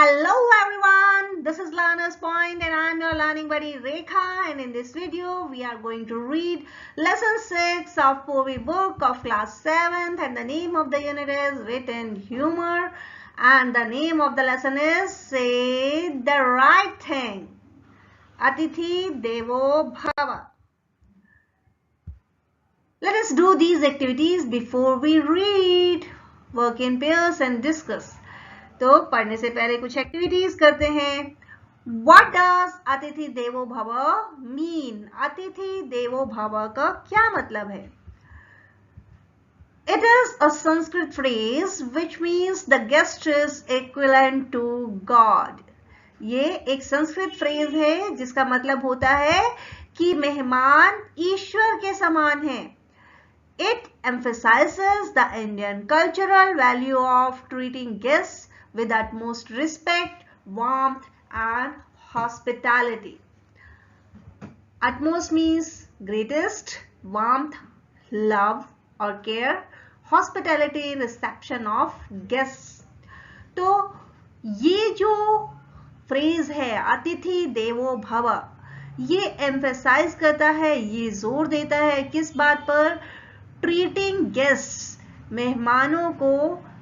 Hello everyone, this is Learner's Point and I'm your learning buddy Rekha, and in this video we are going to read lesson 6 of POVI book of class 7th, and the name of the unit is Written Humor, and the name of the lesson is Say the Right Thing. Atithi Devo Bhava. Let us do these activities before we read. Work in pairs and discuss. तो पढ़ने से पहले कुछ activities करते हैं. What does अतिथि देवो भव mean? अतिथि देवो भव का क्या मतलब है? It is a Sanskrit phrase which means the guest is equivalent to God. ये एक संस्कृत फ्रेज है जिसका मतलब होता है कि मेहमान ईश्वर के समान है. It emphasizes the Indian cultural value of treating guests with utmost respect, warmth and hospitality. Utmost means greatest, warmth, love or care, hospitality, reception of guests. तो ये जो फ्रेज है अतिथि देवो भव, ये एम्फेसाइज करता है, ये जोर देता है किस बात पर? ट्रीटिंग गेस्ट्स, मेहमानों को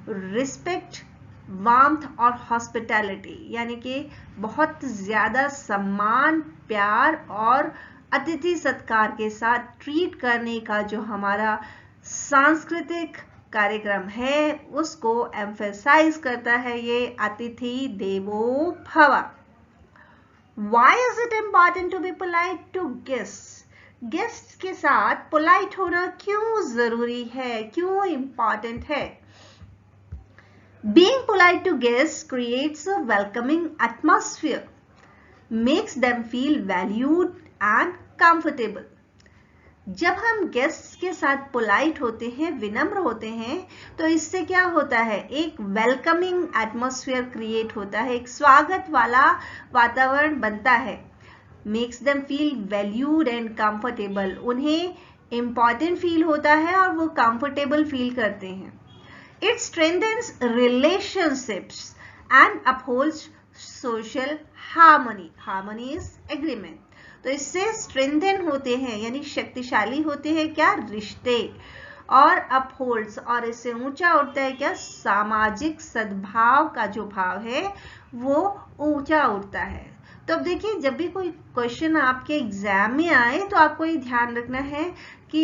रिस्पेक्ट, वार्मथ और हॉस्पिटैलिटी यानी कि बहुत ज्यादा सम्मान, प्यार और अतिथि सत्कार के साथ ट्रीट करने का जो हमारा सांस्कृतिक कार्यक्रम है उसको एम्फेसाइज करता है ये अतिथि देवो भव. Why is it important to be polite to guests? Guests के साथ पोलाइट होना क्यों जरूरी है, क्यों इंपॉर्टेंट है? Being polite to guests creates a welcoming atmosphere, makes them feel valued and comfortable. जब हम गेस्ट्स के साथ पोलाइट होते हैं, विनम्र होते हैं, तो इससे क्या होता है? एक वेलकमिंग एटमॉस्फेयर क्रिएट होता है, एक स्वागत वाला वातावरण बनता है. Makes them feel valued and comfortable, उन्हें इंपॉर्टेंट फील होता है और वो कंफर्टेबल फील करते हैं. It strengthens relationships and upholds social harmony. Harmony is agreement. तो इससे strengthen होते हैं यानी शक्तिशाली होते हैं क्या? रिश्ते. और upholds, और इससे ऊंचा उठता है क्या? सामाजिक सद्भाव का जो भाव है वो ऊंचा उठता है. तो अब देखिए, जब भी कोई क्वेश्चन आपके एग्जाम में आए तो आपको ये ध्यान रखना है कि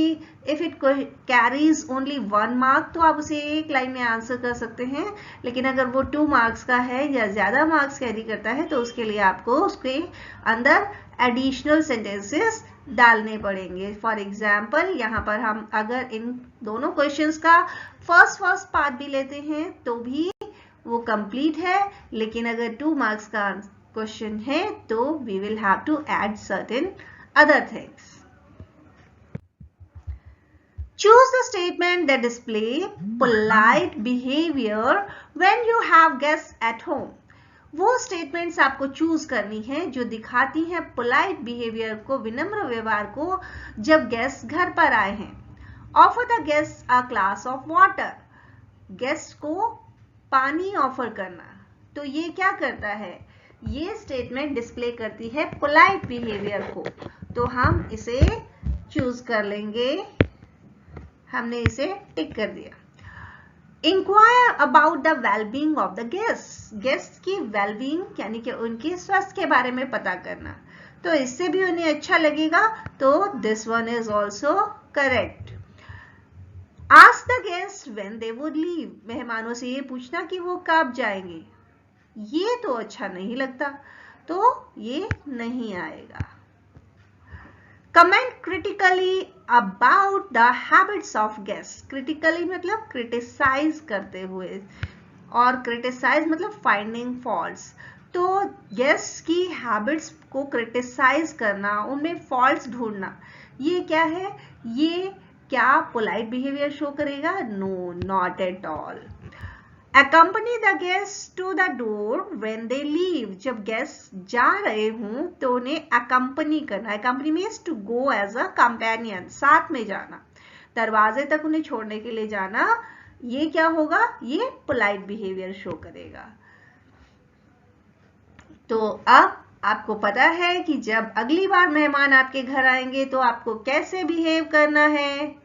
if it carries only 1 mark तो आप उसे एक लाइन में आंसर कर सकते हैं, लेकिन अगर वो 2 मार्क्स का है या ज्यादा मार्क्स कैरी करता है तो उसके लिए आपको उसके अंदर एडिशनल सेंटेंसेस डालने पड़ेंगे. फॉर एग्जाम्पल, यहाँ पर हम अगर इन दोनों क्वेश्चंस का फर्स्ट पार्ट भी लेते हैं तो भी वो कंप्लीट है, लेकिन अगर 2 मार्क्स का क्वेश्चन है तो we will have to add certain other things. Choose the statement that display polite behavior when you have guests at home. वो स्टेटमेंट्स आपको चूज करनी है जो दिखाती हैं पोलाइट बिहेवियर को, विनम्र व्यवहार को जब गेस्ट घर पर आए हैं. Offer the guests a glass of water. Guest को पानी ऑफर करना. तो ये क्या करता है? ये स्टेटमेंट डिस्प्ले करती है पोलाइट बिहेवियर को. तो हम इसे चूज कर लेंगे. हमने इसे टिक कर दिया. Inquire about the wellbeing of the guest. Guest की वेलबींग यानी कि उनके स्वास्थ्य के बारे में पता करना, तो इससे भी उन्हें अच्छा लगेगा. तो this one is also correct. Ask the guest when they would leave. मेहमानों से ये पूछना कि वो कब जाएंगे. ये तो अच्छा नहीं लगता, तो ये नहीं आएगा. Comment critically about the habits of guest. Critically मतलब क्रिटिसाइज करते हुए, और क्रिटिसाइज मतलब फाइंडिंग फॉल्ट्स. तो गेस्ट की हैबिट्स को क्रिटिसाइज करना, उनमें फॉल्ट्स ढूंढना, ये क्या है? ये क्या पोलाइट बिहेवियर शो करेगा? No, not at all. Accompany the guests to the door when they leave. जब गेस्ट जा रहे हों तो उन्हें accompany करना. Accompany means to go as a companion, साथ में जाना, दरवाजे तक उन्हें छोड़ने के लिए जाना. ये क्या होगा? ये polite behavior शो करेगा. तो अब आपको पता है कि जब अगली बार मेहमान आपके घर आएंगे तो आपको कैसे बिहेव करना है।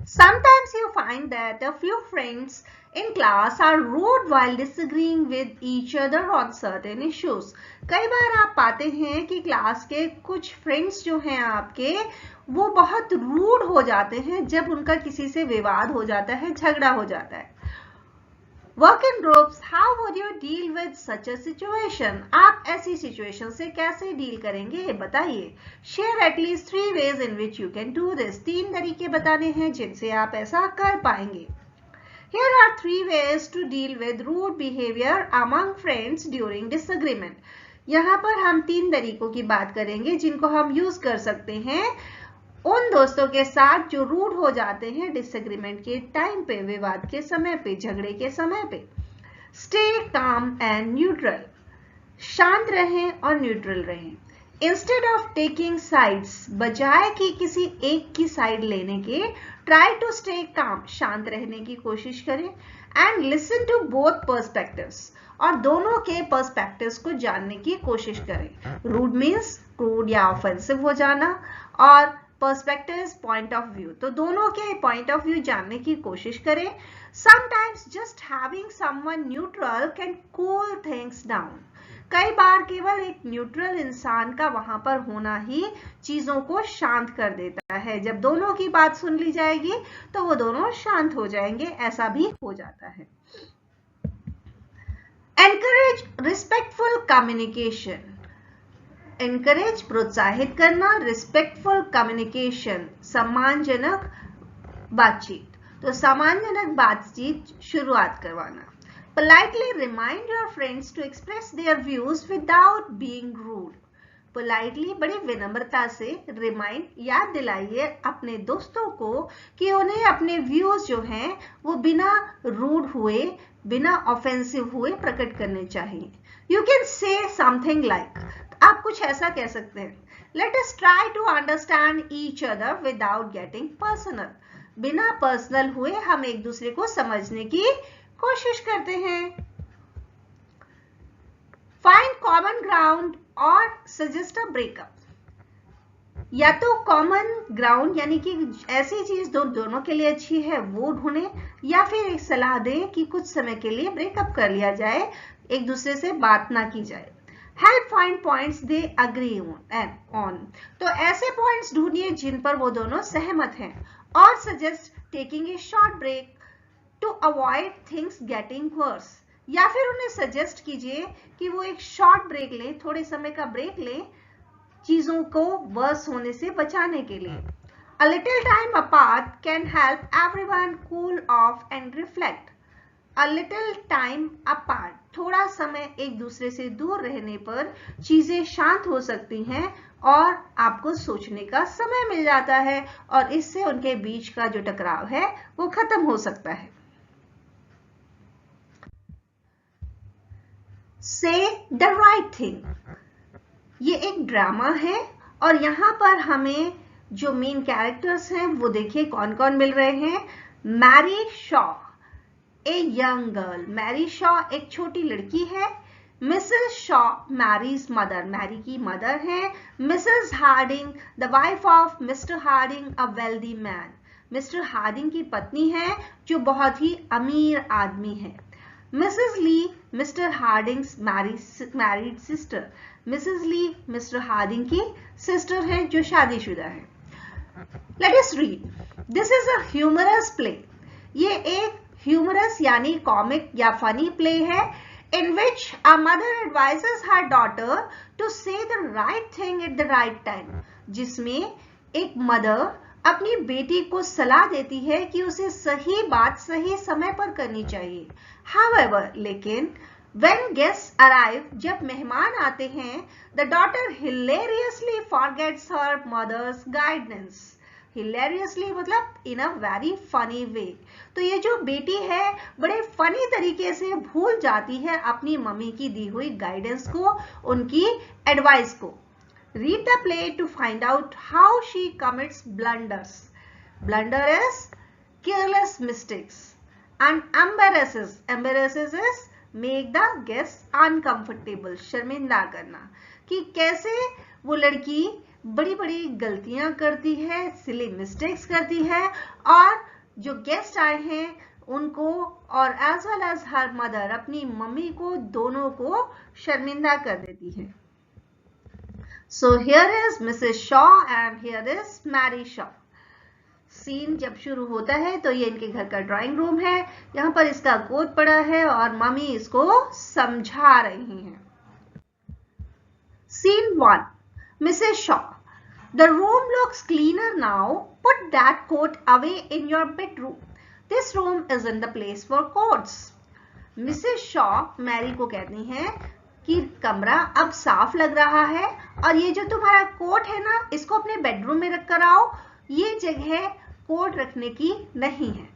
Sometimes you find that a few friends in class are rude while disagreeing with each other on certain issues. कई बार आप पाते हैं कि क्लास के कुछ फ्रेंड्स जो हैं आपके वो बहुत रूड हो जाते हैं जब उनका किसी से विवाद हो जाता है, झगड़ा हो जाता है। Work in groups, how would you deal with such a situation? आप ऐसी सिचुएशन से कैसे डील करेंगे बताइए। Share at least 3 ways in which you can do this. 3 तरीके बताने हैं जिनसे आप ऐसा कर पाएंगे। Here are 3 ways to deal with rude behavior among friends during disagreement. यहाँ पर हम 3 तरीकों की बात करेंगे जिनको हम यूज कर सकते हैं उन दोस्तों के साथ जो रूड हो जाते हैं डिसएग्रीमेंट के टाइम पे, विवाद के समय पे, झगड़े के समय पे। स्टे काम एंड न्यूट्रल, शांत रहें और न्यूट्रल रहें। इंस्टेड ऑफ टेकिंग साइड्स, बजाय कि किसी एक की साइड लेने के, ट्राई टू स्टे काम, शांत रहने की कोशिश करें। And listen to both perspectives, और दोनों के पर्सपेक्टिव्स को जानने की कोशिश करें। रूड मीन्स क्रूड या ऑफेंसिव हो जाना, और पर्सपेक्टिव्स पॉइंट ऑफ व्यू, तो दोनों के पॉइंट ऑफ व्यू जानने की कोशिश करें। Sometimes just having someone neutral can cool things down. कई बार केवल एक न्यूट्रल इंसान का वहां पर होना ही चीजों को शांत कर देता है। जब दोनों की बात सुन ली जाएगी तो वो दोनों शांत हो जाएंगे, ऐसा भी हो जाता है। एनकरेज रिस्पेक्टफुल कम्युनिकेशन, एनकरेज प्रोत्साहित करना, रिस्पेक्टफुल कम्युनिकेशन सम्मानजनक बातचीत, तो सम्मानजनक बातचीत शुरुआत करवाना। Politely remind your friends to express their views without being rude, politely बड़ी विनम्रता से रिमाइंड, याद दिलाइए अपने दोस्तों को कि उन्हें अपने व्यूज जो हैं वो बिना रूड हुए, बिना ऑफेंसिव हुए प्रकट करने चाहिए। You can say something like, आप कुछ ऐसा कह सकते हैं, let us try to understand each other without getting personal, बिना पर्सनल हुए हम एक दूसरे को समझने की कोशिश करते हैं। फाइंड कॉमन ग्राउंड और सजेस्ट अ ब्रेकअप, या तो कॉमन ग्राउंड यानी कि ऐसी चीज दोनों के लिए अच्छी है वो ढूंढें, या फिर एक सलाह दें कि कुछ समय के लिए ब्रेकअप कर लिया जाए, एक दूसरे से बात ना की जाए। Help find points they agree on, तो ऐसे पॉइंट्स ढूंढिए जिन पर वो दोनों सहमत हैं, और suggest taking a short break to avoid things getting worse, या फिर उन्हें सजेस्ट कीजिए कि वो एक शॉर्ट ब्रेक लें, थोड़े समय का ब्रेक लें, चीजों को वर्स होने से बचाने के लिए। A little time apart can help everyone cool off and reflect. A little time apart, थोड़ा समय एक दूसरे से दूर रहने पर चीजें शांत हो सकती हैं और आपको सोचने का समय मिल जाता है, और इससे उनके बीच का जो टकराव है वो खत्म हो सकता है। Say the right thing, ये एक ड्रामा है और यहाँ पर हमें जो मेन कैरेक्टर्स हैं वो देखिए कौन कौन मिल रहे हैं। Mary Shaw, a young girl, Mary Shaw एक छोटी लड़की है। मिसेस शॉ, मैरीज मदर, मैरी की मदर है। Mrs Harding, the wife of Mr Harding, a wealthy man, Mr Harding की पत्नी है जो बहुत ही अमीर आदमी है। Mrs Lee, Mr Harding's married sister, Mrs Lee Mr Harding की सिस्टर है जो शादीशुदा है। Let us read, this is a humorous play, ये एक ह्यूमरस यानी कॉमिक या फनी प्ले है, in which a mother advises her daughter to say the right thing at the right time, जिसमें एक मदर अपनी बेटी को सलाह देती है कि उसे सही बात सही समय पर करनी चाहिए। However, लेकिन when guests arrive, जब मेहमान आते हैं, the daughter hilariously forgets her mother's guidance. Hilariously मतलब in a very funny way. तो ये जो बेटी है बड़े फनी तरीके से भूल जाती है अपनी मम्मी की दी हुई गाइडेंस को, उनकी एडवाइस को। Read the play to find out how she commits blunders. Blunder is careless mistakes and embarrasses. Embarrasses is make the guest uncomfortable, शर्मिंदा करना, कि कैसे वो लड़की बड़ी बड़ी गलतियां करती है, सिली मिस्टेक्स करती है, और जो गेस्ट आए हैं उनको और as well as her mother, अपनी मम्मी को, दोनों को शर्मिंदा कर देती है। So here is Mrs Shaw and here is Mary Shaw. Scene जब शुरू होता है तो ये इनके घर का ड्राइंग रूम है, यहाँ पर इसका कोट पड़ा है और मम्मी इसको समझा रही हैं। Scene 1. Mrs. Shaw. The room looks cleaner now. Put that coat away in your bedroom. This room isn't the place for coats. Mrs. Shaw Mary को कहती हैं कि कमरा अब साफ लग रहा है और ये जो तुम्हारा कोट है ना, इसको अपने बेडरूम में रख कर आओ, ये जगह कोट रखने की नहीं है।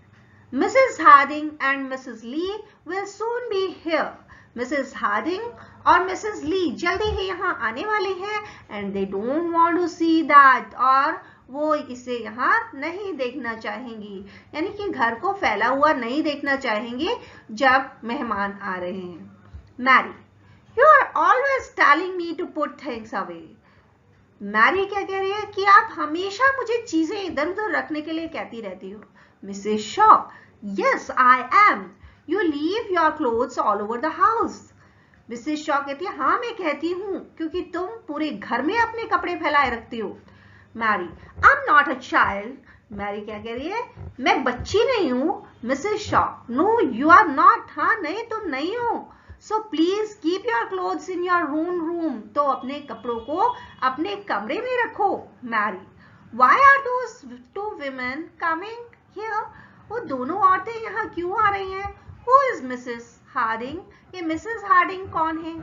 Mrs. Harding and Mrs. Lee will soon be here. Mrs Harding और मिसेस ली जल्दी ही यहाँ आने वाली हैं and they don't want to see that, और वो इसे यहाँ नहीं देखना चाहेंगी, यानी कि घर को फैला हुआ नहीं देखना चाहेंगे जब मेहमान आ रहे हैं। Mary, you are always telling me to put things away. Mary क्या कह रही है कि आप हमेशा मुझे चीजें इधर उधर रखने के लिए कहती रहती हो। Mrs Shaw, yes I am, You leave your clothes all over the house. Mrs Shaw कहती है हाँ मैं कहती हूँ क्योंकि तुम पूरे घर में अपने कपड़े फैलाए रखती हो। Mary, I'm not a child. Mary क्या कह रही है, मैं बच्ची नहीं हूँ। Mrs Shaw, No, you are not. हाँ नहीं, तुम नहीं हो। So please keep your clothes in your own room. तो अपने कपड़ों को अपने कमरे में रखो। Mary, Why are those two women coming here? वो दोनों औरतें यहाँ क्यों आ रही हैं? Who is Mrs. Harding? ये मिसेस हार्डिंग कौन है?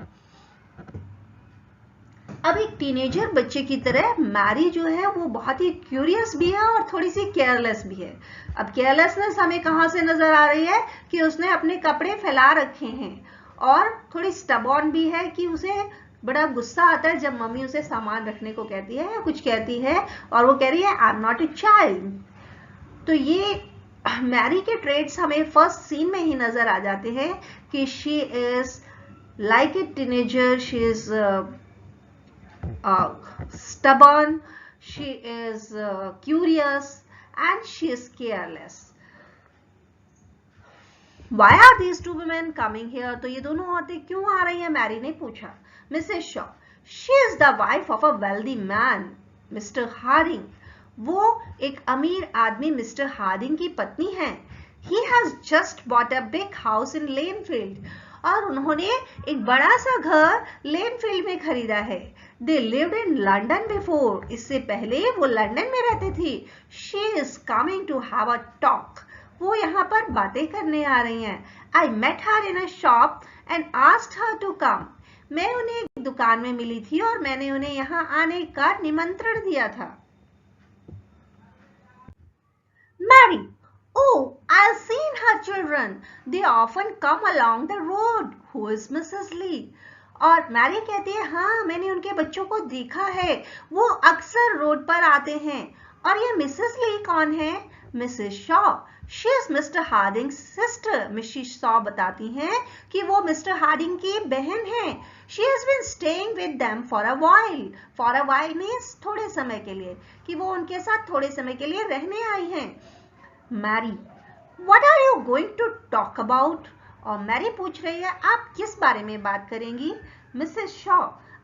अब एक टीनेजर बच्चे की तरह मैरी जो है वो बहुत ही क्यूरियस भी है और थोड़ी सी केयरलेस भी है। अब केयरलेसनेस हमें कहाँ से नजर आ रही है कि उसने अपने कपड़े फैला रखे हैं, और थोड़ी स्टबॉर्न भी है कि उसे बड़ा गुस्सा आता है जब मम्मी उसे सामान रखने को कहती है या कुछ कहती है और वो कह रही है I am not a child. तो ये मैरी के ट्रेड्स हमें फर्स्ट सीन में ही नजर आ जाते हैं कि she is like a teenager, she is stubborn, she is curious and she is careless. Why are these two women coming here? तो ये दोनों औरतें क्यों आ रही हैं? मैरी ने पूछा। Mrs. Shaw, she is the wife of a wealthy man, Mr. Harding. वो एक अमीर आदमी मिस्टर हार्डिंग की पत्नी है। He has just bought a big house in Lanefield. और उन्होंने एक बड़ा सा घर लेनफील्ड में खरीदा है। They lived in London before. इससे पहले वो लंदन में रहते थे। She is coming to have a talk. वो यहाँ पर बातें करने आ रही हैं। I met her in a shop and asked her to come. मैं उन्हें एक दुकान में मिली थी और मैंने उन्हें यहाँ आने का निमंत्रण दिया था। Mary, oh, I've seen her children. They often come along the road. Who is Mrs. Lee? और मैरी कहती है हाँ मैंने उनके बच्चों को देखा है, वो अक्सर रोड पर आते हैं। और ये मिसेस ली कौन है? Mrs Shaw. She is Mr Harding sister. Mrs Shaw बताती हैं कि वो मिस्टर हार्डिंग की बहन है। She has been staying with them for a while. For a while means थोड़े समय के लिए, कि वो उनके साथ थोड़े समय के लिए रहने आई हैं। Mary, what are you going to talk about? और मैरी पूछ रही है आप किस बारे में बात करेंगी? Mrs Shaw,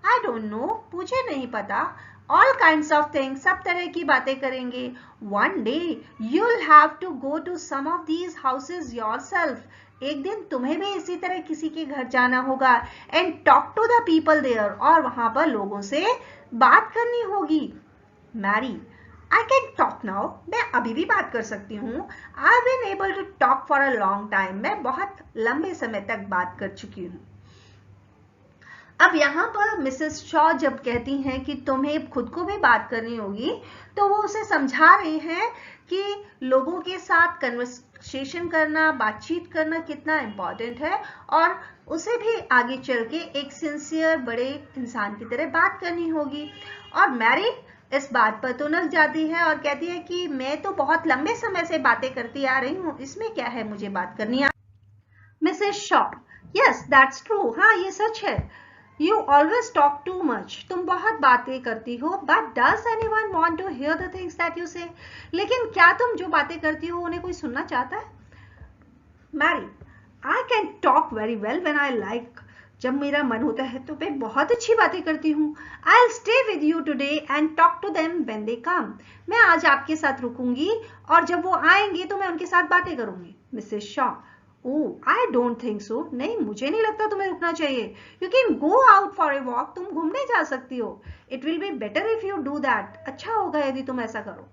I don't know, मुझे नहीं पता। ऑल काइंड्स ऑफ थिंग्स, सब तरह की बातें करेंगे। One day you will have to go to some of these houses yourself. एक दिन तुम्हें भी इसी तरह किसी के घर जाना होगा। And talk to the people there, और वहां पर लोगों से बात करनी होगी। Mary, I can talk now. मैं अभी भी बात कर सकती हूँ। I've been able to talk for a long time. मैं बहुत लंबे समय तक बात कर चुकी हूँ। अब यहाँ पर मिसेस शॉ जब कहती हैं कि तुम्हें खुद को भी बात करनी होगी, तो वो उसे समझा रही हैं कि लोगों के साथ कन्वर्सेशन करना, बातचीत करना कितना इम्पोर्टेंट है, और उसे भी आगे चल के एक सिंसियर बड़े इंसान की तरह बात करनी होगी। और मैरी इस बात पर तो नक जाती है और कहती है कि मैं तो बहुत लंबे समय से बातें करती आ रही हूँ, इसमें क्या है मुझे बात करनी। Mrs Shaw, yes that's true, हाँ ये सच है। You always talk too much. तुम बहुत बातें करती हो. But does anyone want to hear the things that you say? लेकिन क्या तुम जो बातें करती हो उन्हें कोई सुनना चाहता है? Mary, I can talk very well when I like. जब मेरा मन होता है तो मैं बहुत अच्छी बातें करती हूँ. I'll stay with you today and talk to them when they come. मैं आज आपके साथ रुकूंगी और जब वो आएंगे तो मैं उनके साथ बातें करूंगी. Mrs. Shaw, Oh, I don't think so. नहीं, मुझे नहीं लगता तुम्हें रुकना चाहिए. You can go out for a walk. तुम घूमने जा सकती हो. It will be better if you do that. अच्छा होगा यदि तुम ऐसा करो.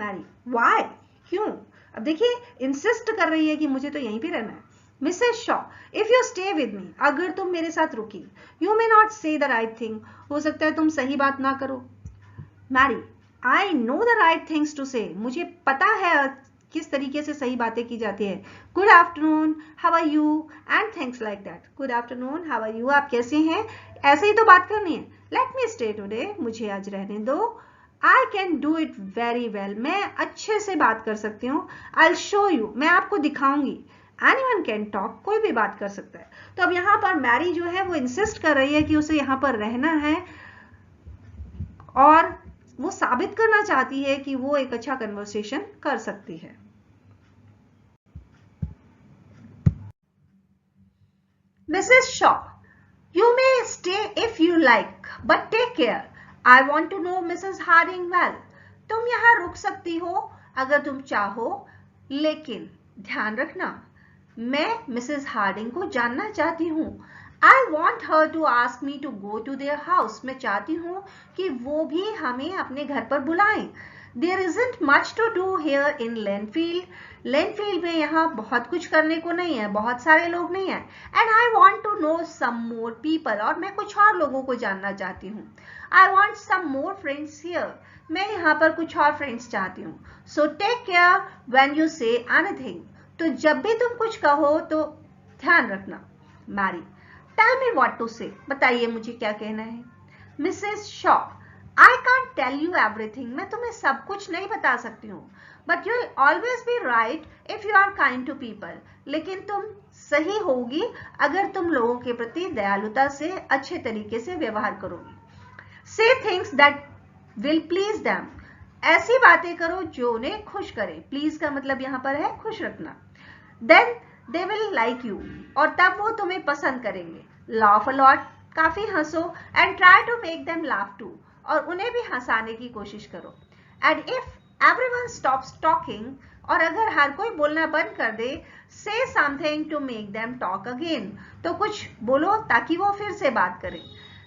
Mary, why? क्यों? अब देखिए, insist कर रही है कि मुझे तो यहीं पे रहना है. Mrs. Shaw, if you stay with me, अगर तुम मेरे साथ रुकी, you may not say the right thing. हो सकता है तुम सही बात ना करो. Mary, I know the right things to say. मुझे पता है किस तरीके से सही बातें की जाती है. Good afternoon, how are you, and things like that. Good afternoon, how are you, आप कैसे हैं, ऐसे ही तो बात करनी है. लेट मी स्टे टुडे, मुझे आज रहने दो. I can do it very well, मैं अच्छे से बात कर सकती हूँ. आई विल शो यू, मैं आपको दिखाऊंगी. एनीवन कैन टॉक, कोई भी बात कर सकता है. तो अब यहाँ पर मैरी जो है वो इंसिस्ट कर रही है कि उसे यहाँ पर रहना है और वो साबित करना चाहती है कि वो एक अच्छा कन्वर्सेशन कर सकती है. Mrs. Shaw, you may stay if you like, but take care. I want to know Mrs. Harding well. तुम यहाँ रुक सकती हो अगर तुम चाहो, लेकिन ध्यान रखना, मैं मिसेस हार्डिंग को जानना चाहती हूँ. I want her to ask me to go to their house. मैं चाहती हूँ कि वो भी हमें अपने घर पर बुलाएं. There isn't much to do here in Lenfield. Lenfield में यहाँ बहुत कुछ करने को नहीं है, बहुत सारे लोग नहीं हैं. And I want to know some more people. और मैं कुछ और लोगों को जानना चाहती हूँ. I want some more friends here. मैं यहाँ पर कुछ और फ्रेंड्स चाहती हूँ. So take care when you say anything. तो जब भी तुम कुछ कहो तो ध्यान रखना. Mary, tell me what to say. बताइए मुझे क्या कहना है. Mrs. Shaw, I can't tell you everything. मैं तुम्हें सब कुछ नहीं बता सकती हूँ. But you'll always be right if you are kind to people. लेकिन तुम सही होगी अगर तुम लोगों के प्रति दयालुता से अच्छे तरीके से व्यवहार करोगी. Say things that will please them. ऐसी बातें करो जो उन्हें खुश करे. Please का मतलब यहाँ पर है खुश रखना. Then they will like you. और तब वो तुम्हें पसंद करेंगे. Laugh a lot. काफी हंसो. And try to make them laugh too. और उन्हें भी हंसाने की कोशिश करो. And if everyone stops talking, और अगर हर कोई बोलना बंद कर दे, say something to make them talk again. तो कुछ बोलो ताकि वो फिर से बात करें.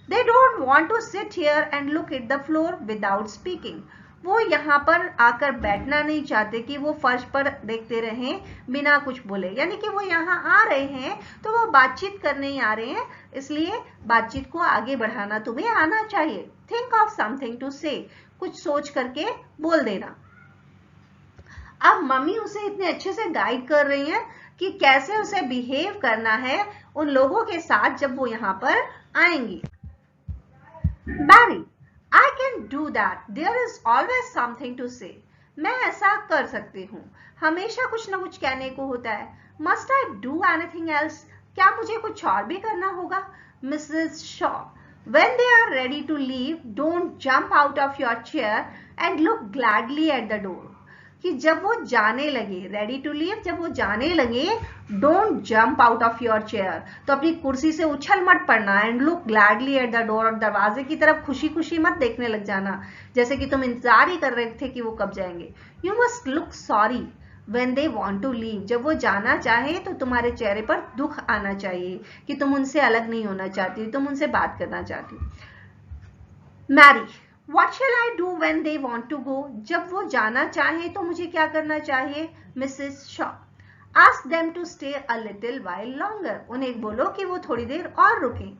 They don't want to sit here and look at the floor without speaking. वो यहाँ पर आकर बैठना नहीं चाहते कि वो फर्श पर देखते रहें बिना कुछ बोले. यानी कि वो यहाँ आ रहे हैं तो वो बातचीत करने ही आ रहे हैं, इसलिए बातचीत को आगे बढ़ाना तुम्हें आना चाहिए. Think of something to say. कुछ सोच करके बोल देना. अब मम्मी उसे इतने अच्छे से गाइड कर रही हैं कि कैसे उसे बिहेव करना है उन लोगों के साथ जब वो यहाँ पर आएंगी. Mary, I can do that. There is always something to say. मैं ऐसा कर सकती हूँ. हमेशा कुछ ना कुछ कहने को होता है. Must I do anything else? क्या मुझे कुछ और भी करना होगा? Mrs. Shaw, when they are ready to leave, don't jump out of your chair and look gladly at the door. कि जब वो जाने लगे, रेडी टू लीव, जब वो जाने लगे, don't jump out of your chair, तो अपनी कुर्सी से उछल मत पड़ना. And look gladly at the door, और दरवाजे की तरफ खुशी खुशी मत देखने लग जाना जैसे कि तुम इंतजार ही कर रहे थे कि वो कब जाएंगे. You must look sorry when they want to leave. जब वो जाना चाहे तो तुम्हारे चेहरे पर दुख आना चाहिए कि तुम उनसे अलग नहीं होना चाहती, तुम उनसे बात करना चाहती. Mary, What shall I do when they want to go? जब वो जाना चाहे तो मुझे क्या करना चाहिए? Mrs. Shaw, ask them to stay a little while longer. उन्हें बोलो कि वो थोड़ी देर और रुकें.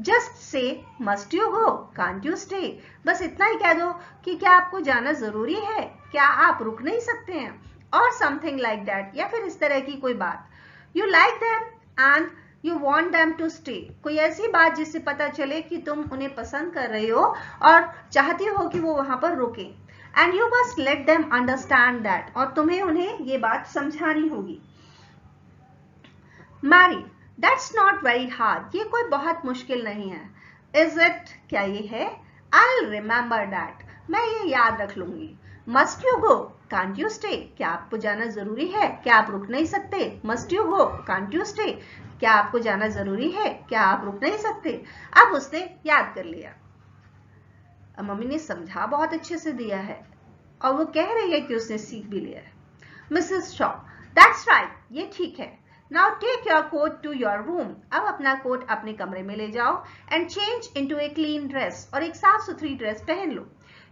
Just say, must you go? Can't you stay? बस इतना ही कह दो कि क्या आपको जाना जरूरी है? क्या आप रुक नहीं सकते हैं? Or something like that. या फिर इस तरह की कोई बात. You like them and You want them to stay. कोई ऐसी बात जिससे पता चले कि तुम उन्हें पसंद कर रहे हो और चाहती हो कि वो वहां पर रुके. And you must let them understand that. और तुम्हें उन्हें ये बात समझानी होगी. Mary, that's not very hard, ये कोई बहुत मुश्किल नहीं है. इज इट, क्या ये है? I'll remember that, मैं ये याद रख लूंगी. Must you go, can't you stay, क्या आपको जाना जरूरी है, क्या आप रुक नहीं सकते? Must you go, can't you stay, क्या आपको जाना जरूरी है, क्या आप रुक नहीं सकते? अब उसने याद कर लिया. अब मम्मी ने समझा बहुत अच्छे से दिया है और वो कह रही है कि उसने सीख भी लिया है. मिसेस शॉ, दैट्स राइट, ये ठीक है. Now take your coat to your room. अब अपना कोट अपने कमरे में ले जाओ and change into a clean dress. और एक साफ सुथरी ड्रेस पहन लो.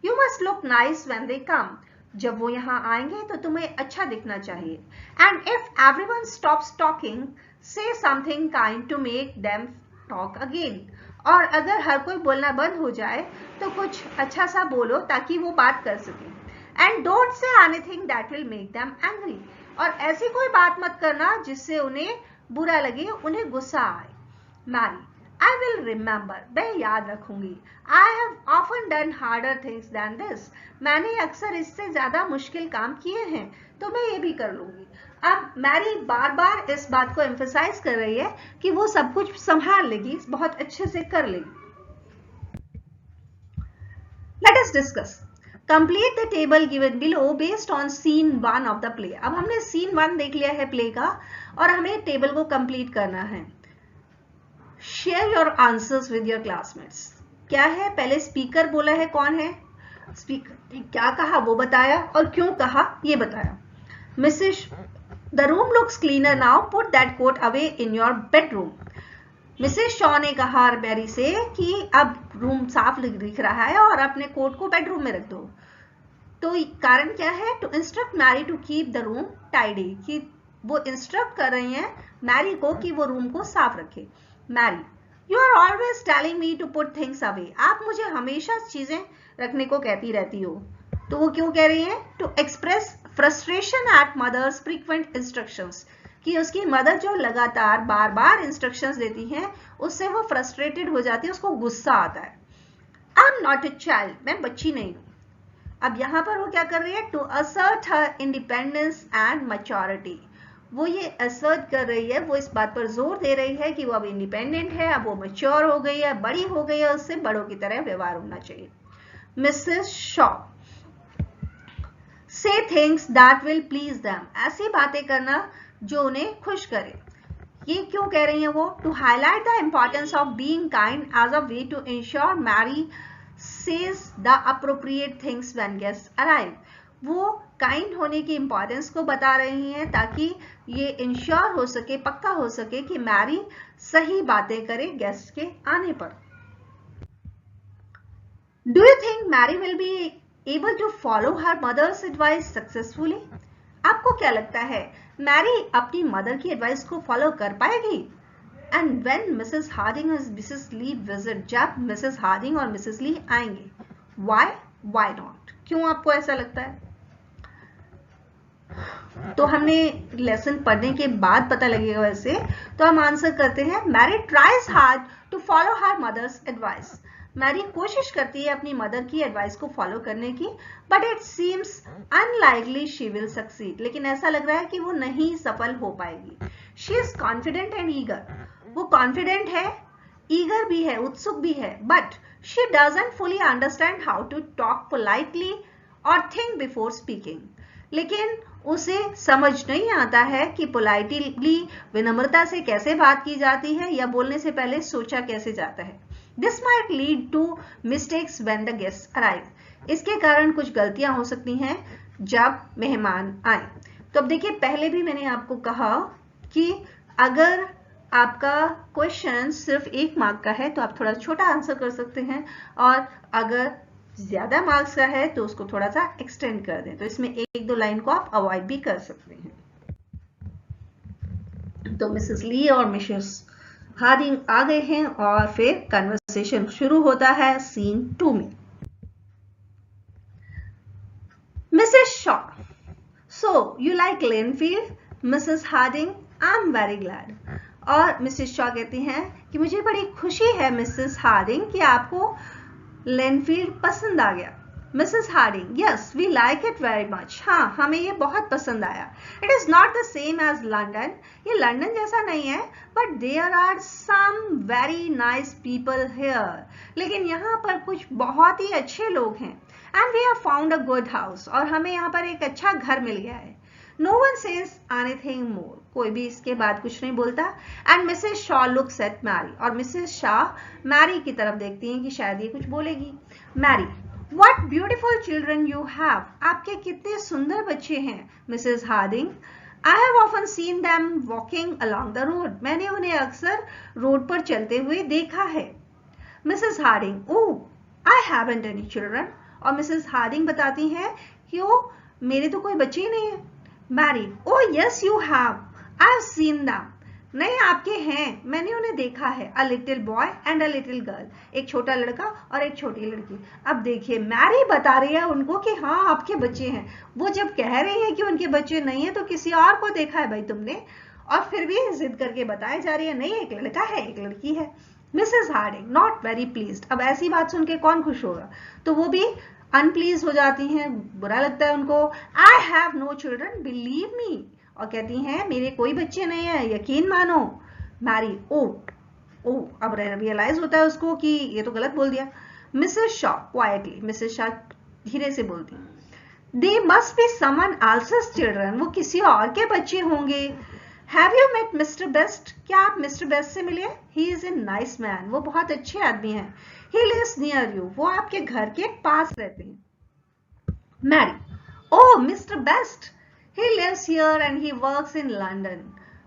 You must look nice when they come. जब वो यहाँ आएंगे तो तुम्हें अच्छा दिखना चाहिए. And if everyone stops talking, say something kind to make them talk again. और अगर हर कोई बोलना बंद हो जाए तो कुछ अच्छा सा बोलो ताकि वो बात कर सके. And don't say anything that will make them angry. और ऐसी कोई बात मत करना जिससे उन्हें बुरा लगे, उन्हें गुस्सा आए. मैरी, I will remember, मैं याद रखूंगी. I have often done harder things than this. मैंने अक्सर इससे ज्यादा मुश्किल काम किए हैं, तो मैं ये भी कर लूंगी. अब मैरी बार बार इस बात को एम्फसाइज कर रही है कि वो सब कुछ संभाल लेगी, बहुत अच्छे से कर लेगी. Let us discuss. Complete the table given below based on scene 1 of the play. अब हमने scene 1 देख लिया है प्ले का और हमें टेबल को कंप्लीट करना है. Share your answers with your classmates. क्या है? पहले स्पीकर बोला है, कौन है स्पीकर? क्या कहा वो बताया और क्यों कहा ये बताया. Mrs. The room looks cleaner now. Put that coat away in your bedroom. Mrs Shaw ने कहा मैरी से कि अब रूम साफ दिख रहा है और अपने कोट को बेडरूम में रख दो. तो कारण क्या है? To instruct Mary to keep the room tidy, कि वो इंस्ट्रक्ट कर रही हैं मैरी को कि वो रूम को साफ रखे. Mary, you are always telling me to put things away. आप मुझे हमेशा चीजें रखने को कहती रहती हो. तो वो क्यों कह रही है? To express frustration at mother's frequent instructions, कि उसकी मदर जो लगातार बार बार इंस्ट्रक्शंस देती हैं उससे वो फ्रस्ट्रेटेड हो जाती है, उसको गुस्सा आता है. I am not a child, मैं बच्ची नहीं हूं. अब यहाँ पर वो क्या कर रही है? To assert her independence and maturity. वो ये असर्ट कर रही है, वो इस बात पर जोर दे रही है कि वो अब इंडिपेंडेंट है, अब वो मैच्योर हो गई है, बड़ी हो गई है, उससे बड़ों की तरह व्यवहार होना चाहिए. मिसेस शॉ, से things that will please them. ऐसी बातें करना जो उन्हें खुश करे. ये क्यों कह रही हैं वो? To highlight the importance of being kind as a way to ensure Mary says the appropriate things when guest arrive. वो काइंड होने की इंपॉर्टेंस को बता रही हैं ताकि ये इंश्योर हो सके, पक्का हो सके कि मैरी सही बातें करे गेस्ट के आने पर. Do you think Mary will be able to follow her mother's advice successfully? आपको क्या लगता है मैरी अपनी मदर की एडवाइस को फॉलो कर पाएगी? एंड व्हेन मिसेस हार्डिंग और मिसेस ली विजिट, जब मिसेस हार्डिंग और मिसेस ली आएंगे, व्हाई नॉट, क्यों आपको ऐसा लगता है? तो हमने लेसन पढ़ने के बाद पता लगेगा. वैसे तो हम आंसर करते हैं Mary tries hard to follow her mother's advice. Mary कोशिश करती है अपनी मदर की एडवाइस को फॉलो करने की, but it seems unlikely she will succeed. लेकिन ऐसा लग रहा है कि वो नहीं सफल हो पाएगी. She is confident and eager. वो कॉन्फिडेंट है, ईगर भी है, उत्सुक भी है, but she doesn't fully understand how to talk politely और थिंक बिफोर स्पीकिंग. लेकिन उसे समझ नहीं आता है कि पोलाइटली, विनम्रता से कैसे बात की जाती है या बोलने से पहले सोचा कैसे जाता है. This might lead to mistakes when the guests arrive. इसके कारण कुछ गलतियां हो सकती हैं जब मेहमान आए. तो अब देखिए, पहले भी मैंने आपको कहा कि अगर आपका क्वेश्चन सिर्फ 1 मार्क का है तो आप थोड़ा छोटा आंसर कर सकते हैं, और अगर ज्यादा मार्क्स का है तो उसको थोड़ा सा एक्सटेंड कर दें. तो इसमें 1-2 लाइन को आप अवॉइड भी कर सकते हैं. तो मिसेस ली और मिसेस हार्डिंग आ गए हैं और फिर कन्वर्सेशन शुरू होता है सीन 2 में. Mrs Shaw, so you like Lenfield? Mrs Harding, I am very glad. और मिसेस शॉ कहती हैं कि मुझे बड़ी खुशी है मिसेस हार्डिंग कि आपको लेनफील्ड पसंद आ गया. Mrs Harding, yes we like it very much. हाँ, हमें ये बहुत पसंद आया. It is not the same as London. ये लंदन जैसा नहीं है, but there are some very nice people here. लेकिन यहाँ पर कुछ बहुत ही अच्छे लोग हैं. And we have found a good house. और हमें यहाँ पर एक अच्छा घर मिल गया है. No one says anything more. कोई भी इसके बाद कुछ नहीं बोलता. And Mrs. Shaw looks at Mary. और Mrs. Shaw Mary की तरफ देखती हैं कि शायद ये कुछ बोलेगी. Mary, what beautiful children you have. आपके कितने सुंदर बच्चे हैं. Mrs. Harding, I have often seen them walking along the road. मैंने उन्हें अक्सर रोड पर चलते हुए देखा है. Mrs. Harding, oh, I haven't any children. और Mrs. Harding बताती हैं कि ओ मेरे तो कोई बच्चे ही नहीं है. Mary, oh yes you have. I have seen them. नहीं, आपके हैं, मैंने उन्हें देखा है. A little boy and a little girl. एक छोटा लड़का और एक छोटी लड़की. अब देखिए, मैरी बता रही है उनको कि हाँ आपके बच्चे हैं. वो जब कह रही है कि उनके बच्चे नहीं है तो किसी और को देखा है भाई तुमने. और फिर भी जिद करके बताई जा रही है नहीं, एक लड़का है एक लड़की है. Mrs Harding not very pleased. अब ऐसी बात सुन के कौन खुश होगा. तो वो भी अनप्लीज हो जाती हैं, बुरा लगता है उनको. I have no children believe me. और कहती हैं मेरे कोई बच्चे नहीं है, यकीन मानो. मैरी, ओ अब रियलाइज होता है उसको कि ये तो गलत बोल दिया. Mrs Shaw quietly. Mrs Shaw धीरे से बोलती हैं they must be someone else's children. वो किसी और के बच्चे होंगे. Have you met Mr Best. क्या आप मिस्टर बेस्ट से मिले. He is a nice man. वो बहुत अच्छे आदमी हैं. He lives near you. वो आपके घर के पास रहते हैं. Mary, oh Mr. Best. He lives here and he works in London.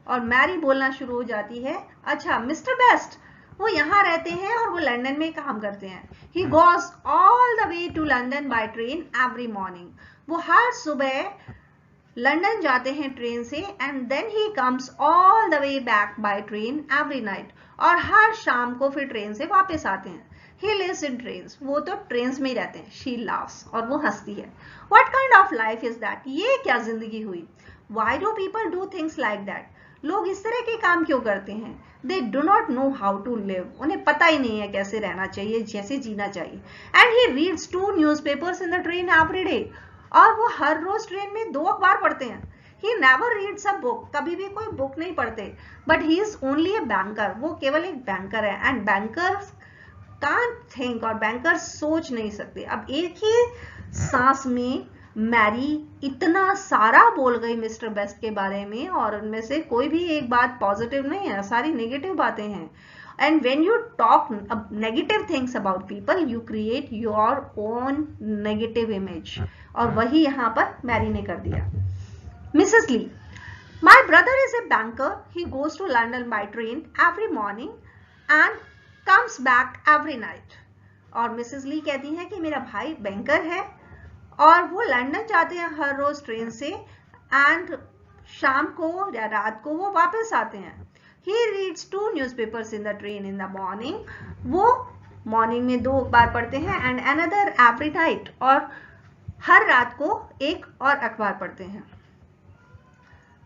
और मैरी बोलना शुरू हो जाती है अच्छा मिस्टर बेस्ट वो यहाँ रहते हैं और वो लंदन में काम करते हैं. He goes all the way to London by train every morning. वो हर सुबह लंदन जाते हैं ट्रेन से. And then he comes all the way back by train every night. और हर शाम को फिर ट्रेन से वापस आते हैं. He lives in trains. वो तो ट्रेन्स में ही रहते हैं. She laughs. और वो हंसती है. What kind of life is that? ये क्या जिंदगी हुई. Why do people do things like that? लोग इस तरह के काम क्यों करते हैं. They do not know how to live. उन्हें पता ही नहीं है कैसे रहना चाहिए, जैसे जीना चाहिए. And he reads 2 newspapers in the train every day. और वो हर रोज ट्रेन में 2 अखबार पढ़ते हैं. He never reads a book. कभी भी कोई बुक नहीं पढ़ते. But he is only a banker. वो केवल एक बैंकर है. And bankers can't think. और बैंकर सोच नहीं सकते. अब एक ही सांस में मैरी इतना सारा बोल गई मिस्टर बेस्ट के बारे में और उनमें से कोई भी एक बात पॉजिटिव नहीं है, सारी नेगेटिव बातें हैं. And when you talk negative things about people you create your own negative image. और वही यहाँ पर मैरी ने कर दिया. Mrs Lee, my brother is a banker. He goes to London by train every morning and comes back every night. और Mrs Lee कहती हैं कि मेरा भाई बैंकर है और वो लंदन जाते हैं हर रोज ट्रेन से एंड शाम को या रात को वो वापस आते हैं. He reads 2 newspapers in the train in the morning. वो मॉर्निंग में 2 अखबार पढ़ते हैं एंड another every night. और हर रात को एक और अखबार पढ़ते हैं.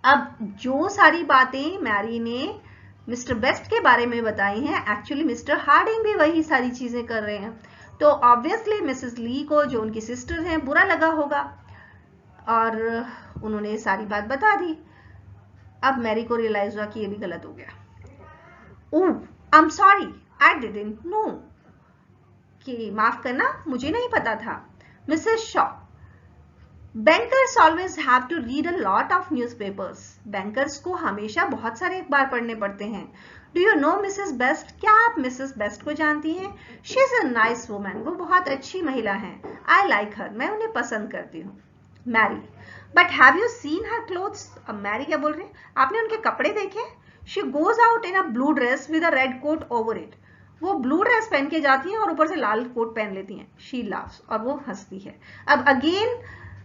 अब जो सारी बातें मैरी ने मिस्टर बेस्ट के बारे में बताई हैं एक्चुअली मिस्टर हार्डिंग भी वही सारी चीजें कर रहे हैं. तो ऑब्वियसली मिसेस ली को जो उनकी सिस्टर हैं बुरा लगा होगा और उन्होंने सारी बात बता दी. अब मैरी को रियलाइज हुआ कि ये भी गलत हो गया. Oh I am sorry I didn't know. कि माफ करना मुझे नहीं पता था. Mrs Shaw, bankers always have to read a lot of newspapers. Bankers को हमेशा बहुत सारे अखबार पढ़ने पड़ते हैं. Do you know Mrs Best. क्या आप मिसेस बेस्ट को जानती हैं. She is a nice woman. वो बहुत अच्छी महिला हैं. I like her. मैं उन्हें पसंद करती हूँ. Mary, but have you seen her clothes. अब मैरी क्या बोल रहे हैं, आपने उनके कपड़े देखे. She goes out in a blue dress with a red coat over it. वो ब्लू ड्रेस पहन के जाती हैं और ऊपर से लाल कोट पहन लेती हैं. She laughs. और वो हंसती है. अब अगेन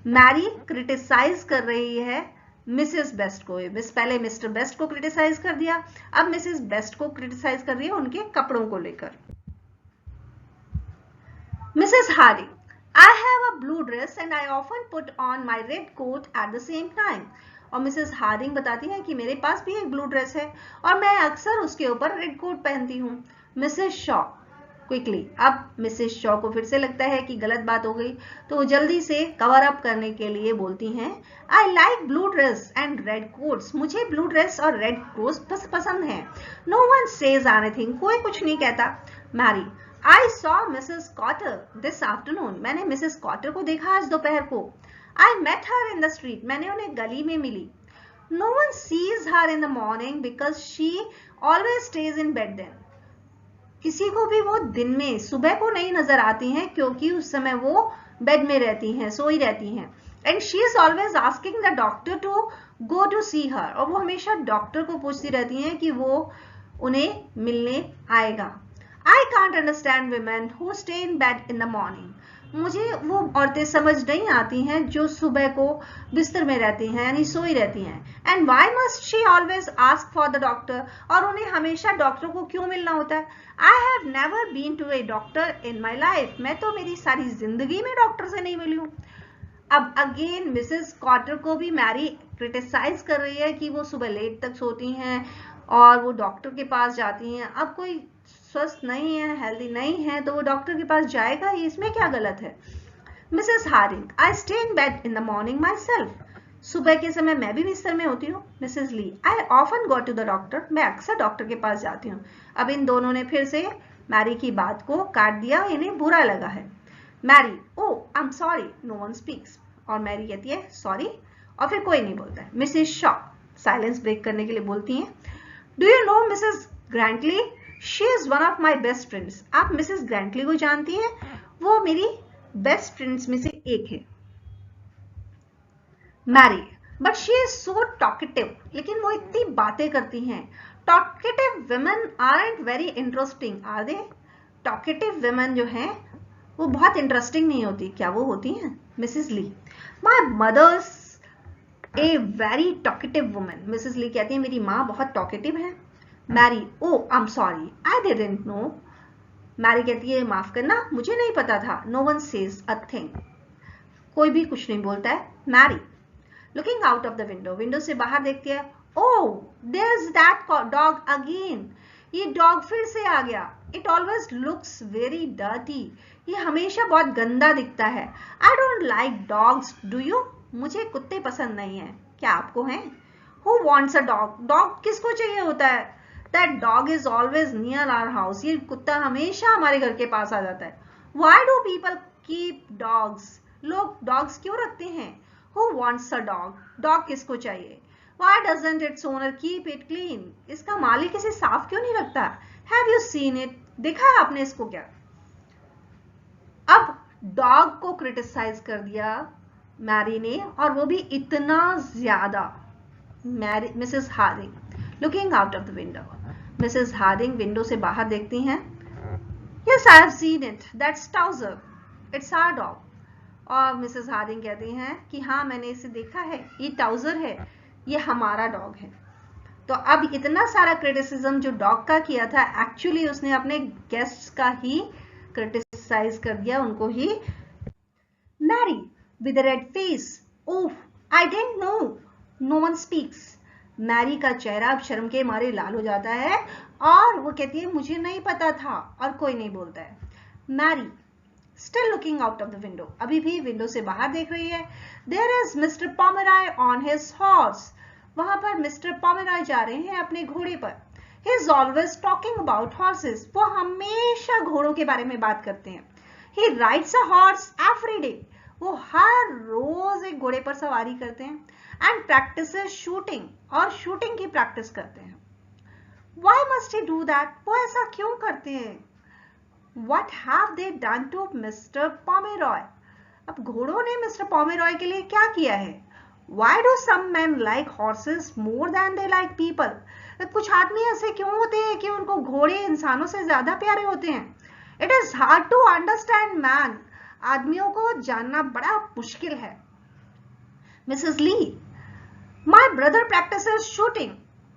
मैरी क्रिटिसाइज कर रही है मिसेस बेस्ट को. पहले मिस्टर बेस्ट को क्रिटिसाइज कर दिया, अब मिसेस बेस्ट को क्रिटिसाइज कर रही है उनके कपड़ों को लेकर. Mrs Harding, I have a blue dress and I often put on my red coat at the same time. और मिसेस हार्डिंग बताती है कि मेरे पास भी एक ब्लू ड्रेस है और मैं अक्सर उसके ऊपर रेड कोट पहनती हूँ. Mrs Shaw quickly. अब मिसेस शॉ को फिर से लगता है कि गलत बात हो गई, तो वो जल्दी से कवर अप करने के लिए बोलती हैं, I like blue dress and red quotes, मुझे ब्लू ड्रेस और रेड कोट्स पसंद है। नो वन सेज एनीथिंग, कोई कुछ नहीं कहता। Mary, I saw Mrs Cotter this afternoon, मैंने मिसेस कॉटर को देखा आज दोपहर को। I met her in the street, मैंने उन्हें गली में मिली। No one sees her in the morning because she always stays in bed then, किसी को भी वो दिन में सुबह को नहीं नजर आती हैं क्योंकि उस समय वो बेड में रहती हैं, सोई रहती हैं। And she is always asking the doctor to go to see her, और वो हमेशा डॉक्टर को पूछती रहती हैं कि वो उन्हें मिलने आएगा। I can't understand women who stay in bed in the morning, मुझे वो औरतें समझ नहीं आती हैं जो सुबह को बिस्तर में रहती हैं, यानी सोई रहती हैं। And why must she always ask for the doctor, और उन्हें हमेशा डॉक्टर को क्यों मिलना होता है। I have never been to a doctor in my life, मैं तो मेरी सारी जिंदगी में डॉक्टर से नहीं मिली हूँ। अब अगेन मिसेस कॉटर को भी मैरी क्रिटिसाइज कर रही है कि वो सुबह लेट तक सोती हैं और वो डॉक्टर के पास जाती हैं। अब कोई स्वस्थ नहीं है, हेल्दी नहीं है, तो वो डॉक्टर के पास जाएगा ही, इसमें क्या गलत है। Mrs Harding, I stay in bed in the morning myself, सुबह के समय मैं भी बिस्तर में होती हूँ। Mrs Lee, I often go to the doctor, मैं अक्सर डॉक्टर के पास जाती हूँ। अब इन दोनों ने फिर से मैरी की बात को काट दिया, इन्हें बुरा लगा है। Mary, oh I am sorry, no one speaks, और मैरी कहती है सॉरी, और फिर कोई नहीं बोलता है। मिसेस शॉ साइलेंस ब्रेक करने के लिए बोलती हैं, do you know Mrs Grantly, she is one of my best friends, आप मिसेस ग्रैंटली को जानती हैं, वो मेरी बेस्ट फ्रेंड्स में से एक है। Mary, but she is so talkative, लेकिन वो इतनी बातें करती हैं। Talkative women aren't very interesting are they, talkative women जो हैं वो बहुत इंटरेस्टिंग नहीं होती, क्या वो होती हैं। Mrs Lee, my mother's a very talkative women, Mrs Lee कहती है मेरी माँ बहुत टॉकेटिव है। Mary, oh I am sorry, I didn't know, Mary कहती है माफ करना, मुझे नहीं पता था। No one says a thing, कोई भी कुछ नहीं बोलता है। Mary, looking out of the window, window से बाहर देखती है, oh there is that dog again, ये डॉग फिर से आ गया। It always looks very dirty, ये हमेशा बहुत गंदा दिखता है। I don't like dogs, do you, मुझे कुत्ते पसंद नहीं है, क्या आपको हैं। Who wants a dog, dog किसको चाहिए होता है। That dog is always near our house, ये कुत्ता हमेशा हमारे घर के पास आ जाता है। Why do people keep dogs, लोग डॉग्स क्यों रखते हैं। Who wants a dog, dog किसको चाहिए। Why doesn't its owner keep it clean, इसका मालिक इसे साफ क्यों नहीं रखता। हैव यू सीन इट, देखा है आपने इसको क्या। अब डॉग को क्रिटिसाइज कर दिया मैरी ने, और वो भी इतना ज्यादा। Mrs Harding, looking out of the window, Mrs Harding window से बाहर देखती हैं। Yes I have seen it, that's Towser, it's our dog, और मिसेस हार्डिंग कहती हैं कि हाँ मैंने इसे देखा है, ये टाउजर है, ये हमारा डॉग है। तो अब इतना सारा क्रिटिसिज्म जो डॉग का किया था, एक्चुअली उसने अपने गेस्ट्स का ही क्रिटिसाइज कर दिया, उनको ही। Mary with a red face, oh I didn't know, no one speaks, Mary का चेहरा अब शर्म के मारे लाल हो जाता है और वो कहती है मुझे नहीं पता था, और कोई नहीं बोलता है। Mary still looking out of the window, अभी भी विंडो से बाहर देख रही है। There is Mr Pomeroy on his horse, वहां पर मिस्टर पोमेरॉय जा रहे हैं अपने घोड़े पर। He is always talking about horses, वो हमेशा घोड़ों के बारे में बात करते हैं। He rides a horse every day, वो हर रोज एक घोड़े पर सवारी करते हैं। एंड प्रैक्टिसेस शूटिंग, और शूटिंग की प्रैक्टिस करते हैं। Why must he do that? वो ऐसा क्यों करते हैं। What have they done to Mr. Pomeroy? अब घोड़ों ने मिस्टर पोमेरॉय के लिए क्या किया है। Why do some men like horses more than they like people? कुछ आदमी ऐसे क्यों होते हैं कि उनको घोड़े इंसानों से ज्यादा प्यारे होते हैं। It is hard to understand man, आदमियों को जानना बड़ा मुश्किल है। Mrs Lee, My brother practices shooting.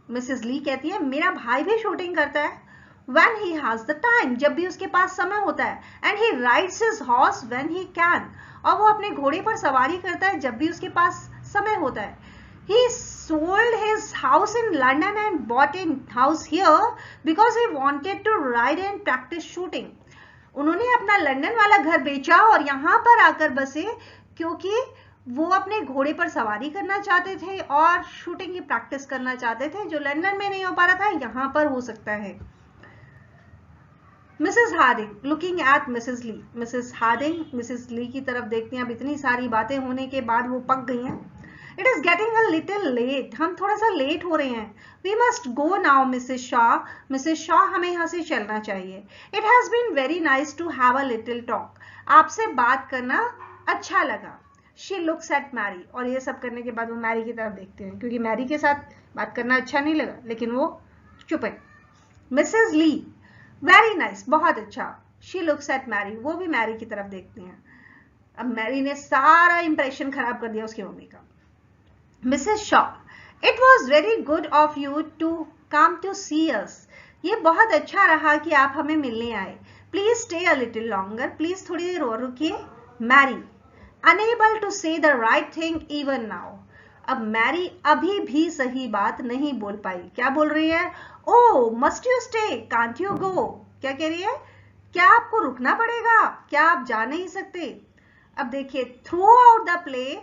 Mrs Lee कहती है मेरा भाई भी शूटिंग करता है। When he has the time, जब भी उसके पास समय होता है। And he rides his horse when he can, और वो अपने घोड़े पर सवारी करता है जब भी उसके पास समय होता है। He sold his house in London and bought a house here because he wanted to ride and practice shooting. उन्होंने अपना लंदन वाला घर बेचा और यहाँ पर आकर बसे क्योंकि वो अपने घोड़े पर सवारी करना चाहते थे और शूटिंग की प्रैक्टिस करना चाहते थे, जो लंदन में नहीं हो पा रहा था, यहाँ पर हो सकता है। Mrs Harding looking at Mrs Lee. Mrs Harding Mrs Lee की तरफ देखती हैं। अब इतनी सारी बातें होने के बाद वो पक गई हैं। It is getting a little late, हम थोड़ा सा लेट हो रहे हैं। We must go now Mrs Shaw. Mrs Shaw, हमें यहाँ से चलना चाहिए। It has been very nice to have a little talk, आपसे बात करना अच्छा लगा। शी लुक्स एट मैरी, और ये सब करने के बाद वो मैरी की तरफ देखते हैं क्योंकि मैरी के साथ बात करना अच्छा नहीं लगा, लेकिन वो चुप है। मिसेस ली, वेरी नाइस, बहुत अच्छा। शी लुक्स एट मैरी, वो भी मैरी की तरफ देखते हैं। अब मैरी ने सारा इंप्रेशन खराब कर दिया उसकी मम्मी का। Mrs Shaw, it was very good of you to come to see us, ये बहुत अच्छा रहा कि आप हमें मिलने आए। Please stay a little longer, please थोड़ी देर और रुकिए। Mary, unable to say the right thing even now, अब मैरी अभी भी सही बात नहीं बोल पाई। क्या बोल रही है? Oh must you stay, can't you go, क्या कह रही है? क्या आपको रुकना पड़ेगा, क्या आप जा नहीं सकते? अब देखिए, throughout the play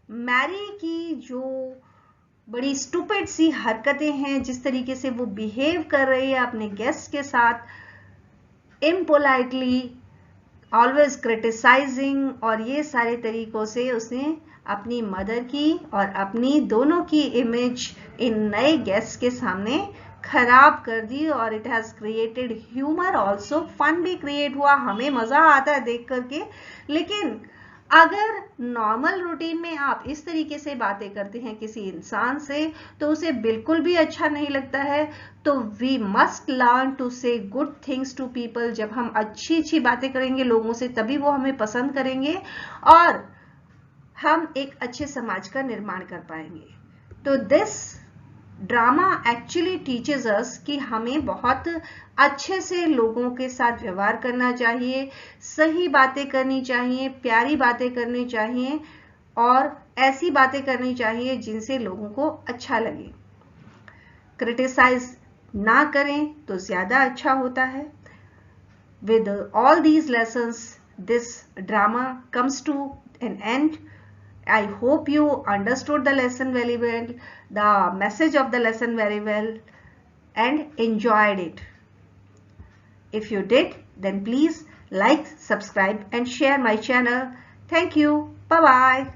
Mary की जो बड़ी स्टूपिड सी हरकतें हैं, जिस तरीके से वो बिहेव कर रही है अपने गेस्ट के साथ, इम्पोलाइटली, ऑलवेज क्रिटिसाइजिंग, और ये सारे तरीकों से उसने अपनी मदर की और अपनी दोनों की इमेज इन नए गेस्ट के सामने खराब कर दी। और it has created humour also, fun भी क्रिएट हुआ, हमें मजा आता है देख करके। लेकिन अगर नॉर्मल रूटीन में आप इस तरीके से बातें करते हैं किसी इंसान से, तो उसे बिल्कुल भी अच्छा नहीं लगता है। तो वी मस्ट लर्न टू से गुड थिंग्स टू पीपल। जब हम अच्छी अच्छी बातें करेंगे लोगों से, तभी वो हमें पसंद करेंगे और हम एक अच्छे समाज का निर्माण कर पाएंगे। तो this drama actually teaches us कि हमें बहुत अच्छे से लोगों के साथ व्यवहार करना चाहिए, सही बातें करनी चाहिए, प्यारी बातें करनी चाहिए और ऐसी बातें करनी चाहिए जिनसे लोगों को अच्छा लगे। क्रिटिसाइज ना करें तो ज्यादा अच्छा होता है। With all these lessons, this drama comes to an end. I hope you understood the lesson very well, the message of the lesson very well, and enjoyed it. If you did, then please like, subscribe, and share my channel. Thank you. Bye-bye.